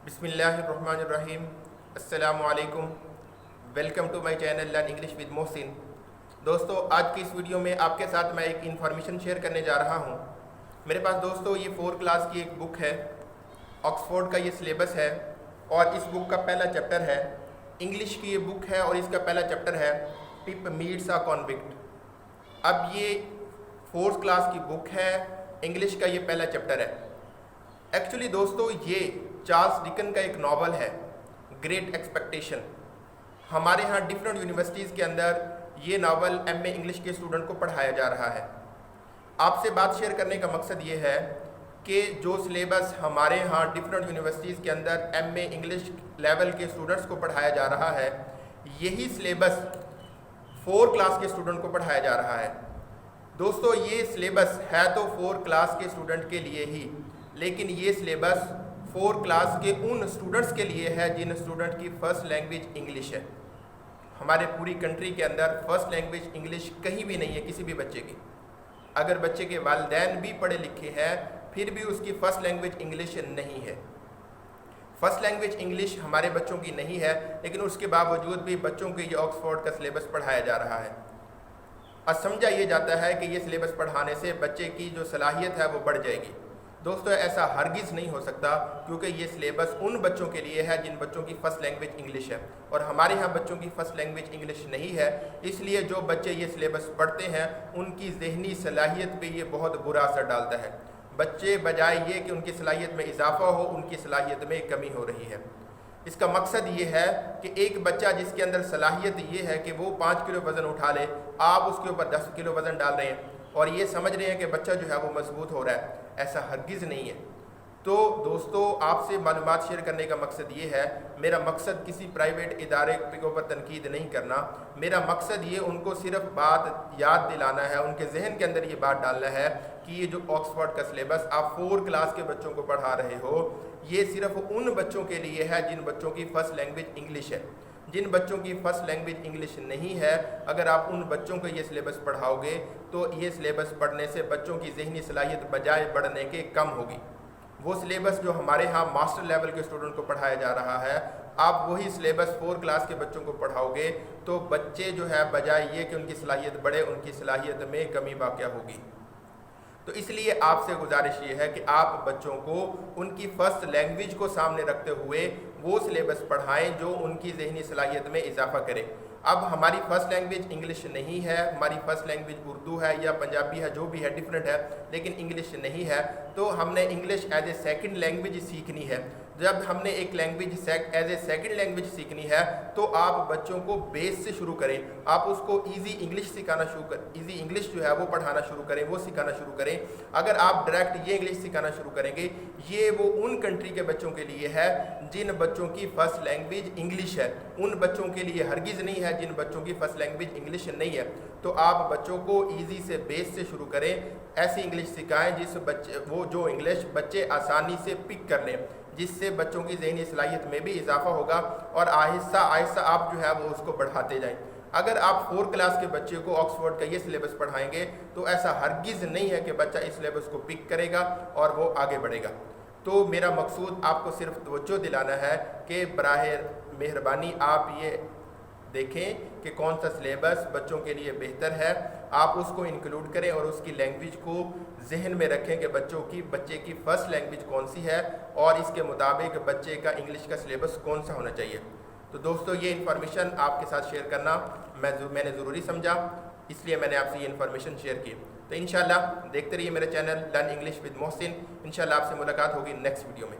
बिस्मिल्लाहिर्रहमानिर्रहीम। अस्सलामु अलैकुम। Welcome to my channel learn English with Mohsin. दोस्तों, आज की इस वीडियो में आपके साथ मैं एक इन्फॉर्मेशन शेयर करने जा रहा हूँ। मेरे पास दोस्तों ये 4 क्लास की एक बुक है, ऑक्सफोर्ड का ये सिलेबस है और इस बुक का पहला चैप्टर है। इंग्लिश की ये बुक है और इसका पहला चैप्टर है पिप मीट्स अ कॉन्विक्ट। अब ये 4th क्लास की बुक है, इंग्लिश का ये पहला चैप्टर है। एक्चुअली दोस्तों ये चार्ल्स डिकन का एक नावल है, ग्रेट एक्सपेक्टेशन। हमारे यहाँ डिफरेंट यूनिवर्सिटीज़ के अंदर ये नावल एमए इंग्लिश के स्टूडेंट को पढ़ाया जा रहा है। आपसे बात शेयर करने का मकसद ये है कि जो सिलेबस हमारे यहाँ डिफरेंट यूनिवर्सिटीज़ के अंदर एमए इंग्लिश लेवल के स्टूडेंट्स को पढ़ाया जा रहा है, यही सिलेबस 4 क्लास के स्टूडेंट को पढ़ाया जा रहा है। दोस्तों ये सिलेबस है तो 4 क्लास के स्टूडेंट के लिए ही, लेकिन ये सिलेबस 4 क्लास के उन स्टूडेंट्स के लिए है जिन स्टूडेंट की फ़र्स्ट लैंग्वेज इंग्लिश है। हमारे पूरी कंट्री के अंदर फ़र्स्ट लैंग्वेज इंग्लिश कहीं भी नहीं है किसी भी बच्चे की। अगर बच्चे के वालिदैन भी पढ़े लिखे हैं फिर भी उसकी फ़र्स्ट लैंग्वेज इंग्लिश नहीं है। फ़र्स्ट लैंग्वेज इंग्लिश हमारे बच्चों की नहीं है, लेकिन उसके बावजूद भी बच्चों को ये ऑक्सफोर्ड का सिलेबस पढ़ाया जा रहा है और समझा ये जाता है कि ये सिलेबस पढ़ाने से बच्चे की जो सलाहियत है वो बढ़ जाएगी। दोस्तों ऐसा हरगिज़ नहीं हो सकता, क्योंकि ये सिलेबस उन बच्चों के लिए है जिन बच्चों की फ़र्स्ट लैंग्वेज इंग्लिश है और हमारे यहाँ बच्चों की फ़र्स्ट लैंग्वेज इंग्लिश नहीं है। इसलिए जो बच्चे ये सिलेबस पढ़ते हैं उनकी ज़हनी सलाहियत पे ये बहुत बुरा असर डालता है। बच्चे बजाय ये कि उनकी सलाहियत में इजाफा हो, उनकी सलाहियत में कमी हो रही है। इसका मकसद ये है कि एक बच्चा जिसके अंदर सलाहियत ये है कि वो 5 किलो वज़न उठा ले, आप उसके ऊपर 10 किलो वज़न डाल रहे हैं और ये समझ रहे हैं कि बच्चा जो है वो मजबूत हो रहा है। ऐसा हरगिज़ नहीं है। तो दोस्तों आपसे मालूमात शेयर करने का मकसद ये है, मेरा मकसद किसी प्राइवेट इदारे के ऊपर तनकीद नहीं करना। मेरा मकसद ये उनको सिर्फ बात याद दिलाना है, उनके जहन के अंदर ये बात डालना है कि ये जो ऑक्सफोर्ड का सिलेबस आप 4 क्लास के बच्चों को पढ़ा रहे हो, ये सिर्फ उन बच्चों के लिए है जिन बच्चों की फ़र्स्ट लैंग्वेज इंग्लिश है। जिन बच्चों की फ़र्स्ट लैंग्वेज इंग्लिश नहीं है, अगर आप उन बच्चों को ये सिलेबस पढ़ाओगे तो ये सिलेबस पढ़ने से बच्चों की ज़हनी सलाहियत बजाय बढ़ने के कम होगी। वो सिलेबस जो हमारे यहाँ मास्टर लेवल के स्टूडेंट को पढ़ाया जा रहा है, आप वही सिलेबस 4 क्लास के बच्चों को पढ़ाओगे तो बच्चे जो है बजाय ये कि उनकी सलाहियत बढ़े, उनकी सलाहियत में कमी वाक़या होगी। तो इसलिए आपसे गुजारिश ये है कि आप बच्चों को उनकी फ़र्स्ट लैंग्वेज को सामने रखते हुए वो सिलेबस पढ़ाएं जो उनकी ज़हनी सलाहियत में इजाफा करे। अब हमारी फ़र्स्ट लैंग्वेज इंग्लिश नहीं है, हमारी फ़र्स्ट लैंग्वेज उर्दू है या पंजाबी है, जो भी है डिफरेंट है, लेकिन इंग्लिश नहीं है, तो हमने English as a second language सीखनी है। जब हमने एक language as a second language सीखनी है तो आप बच्चों को बेस से शुरू करें। आप उसको इजी इंग्लिश सिखाना शुरू कर, इजी इंग्लिश जो है वो पढ़ाना शुरू करें, वो सिखाना शुरू करें। अगर आप डायरेक्ट ये इंग्लिश सिखाना शुरू करेंगे, ये वो उन कंट्री के बच्चों के लिए है जिन बच्चों की फ़र्स्ट लैंग्वेज इंग्लिश है। उन बच्चों के लिए हरगिज़ नहीं है जिन बच्चों की फ़र्स्ट लैंग्वेज इंग्लिश नहीं है। तो आप बच्चों को ईजी से बेस से शुरू करें, ऐसी इंग्लिश सिखाएं जिस बच्चे वो जो इंग्लिश बच्चे आसानी से पिक कर लें, जिससे बच्चों की ज़हनी सलाहियत में भी इजाफा होगा और आहिस्ता आहिस्ता आप जो है वो उसको बढ़ाते जाएं। अगर आप 4 क्लास के बच्चे को ऑक्सफोर्ड का ये सिलेबस पढ़ाएंगे तो ऐसा हरगिज़ नहीं है कि बच्चा इस सिलेबस को पिक करेगा और वो आगे बढ़ेगा। तो मेरा मकसूद आपको सिर्फ तवज्जो दिलाना है कि बराह मेहरबानी आप ये देखें कि कौन सा सिलेबस बच्चों के लिए बेहतर है, आप उसको इंक्लूड करें और उसकी लैंग्वेज को जहन में रखें कि बच्चे की फ़र्स्ट लैंग्वेज कौन सी है और इसके मुताबिक बच्चे का इंग्लिश का सिलेबस कौन सा होना चाहिए। तो दोस्तों ये इन्फॉर्मेशन आपके साथ शेयर करना मैंने ज़रूरी समझा, इसलिए मैंने आपसे ये इन्फॉर्मेशन शेयर की। तो इंशाल्लाह देखते रहिए मेरा channel learn English with Mohsin. इंशाल्लाह आपसे मुलाकात होगी नेक्स्ट वीडियो में।